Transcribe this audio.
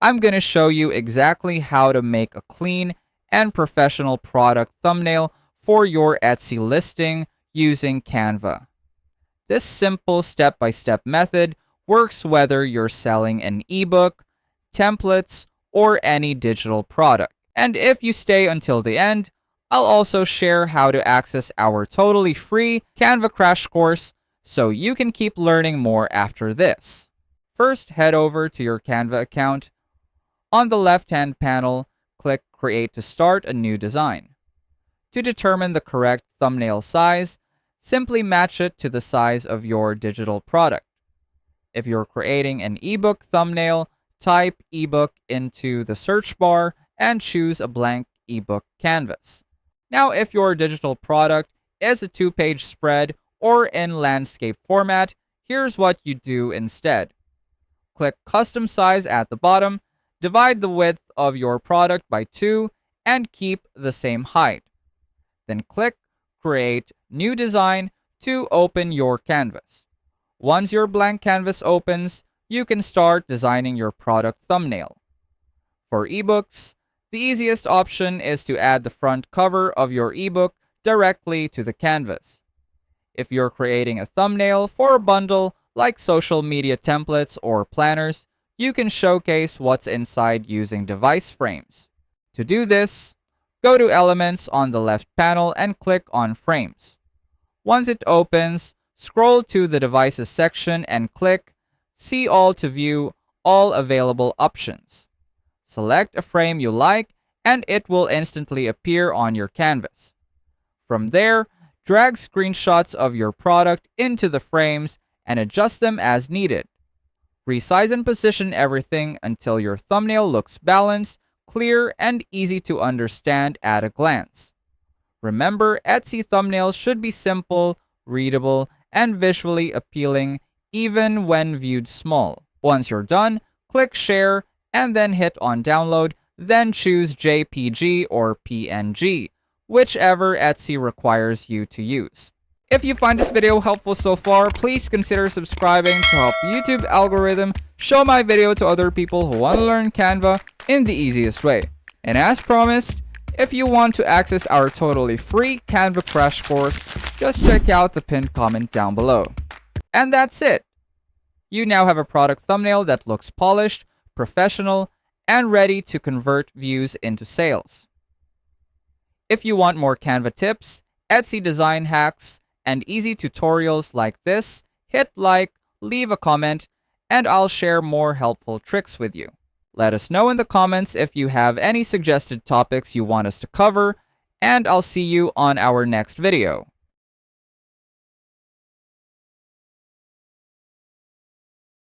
I'm going to show you exactly how to make a clean and professional product thumbnail for your Etsy listing using Canva. This simple step-by-step method works whether you're selling an ebook, templates, or any digital product. And if you stay until the end, I'll also share how to access our totally free Canva crash course so you can keep learning more after this. First, head over to your Canva account. On the left-hand panel, click Create to start a new design. To determine the correct thumbnail size, simply match it to the size of your digital product. If you're creating an ebook thumbnail, type ebook into the search bar and choose a blank ebook canvas. Now, if your digital product is a 2-page spread or in landscape format, here's what you do instead. Click Custom Size at the bottom, divide the width of your product by 2, and keep the same height. Then click Create New Design to open your canvas. Once your blank canvas opens, you can start designing your product thumbnail. For ebooks, the easiest option is to add the front cover of your ebook directly to the canvas. If you're creating a thumbnail for a bundle like social media templates or planners, you can showcase what's inside using device frames. To do this, go to Elements on the left panel and click on Frames. Once it opens, scroll to the Devices section and click See All to view all available options. Select a frame you like and it will instantly appear on your canvas. From there, drag screenshots of your product into the frames and adjust them as needed. Resize and position everything until your thumbnail looks balanced, clear, and easy to understand at a glance. Remember, Etsy thumbnails should be simple, readable, and visually appealing even when viewed small. Once you're done, click Share and then hit on Download, then choose JPG or PNG, whichever Etsy requires you to use. If you find this video helpful so far, please consider subscribing to help YouTube algorithm show my video to other people who want to learn Canva in the easiest way. And as promised, if you want to access our totally free Canva crash course, just check out the pinned comment down below. And that's it! You now have a product thumbnail that looks polished, professional, and ready to convert views into sales. If you want more Canva tips, Etsy design hacks, and easy tutorials like this, hit like, leave a comment, and I'll share more helpful tricks with you. Let us know in the comments if you have any suggested topics you want us to cover, and I'll see you on our next video.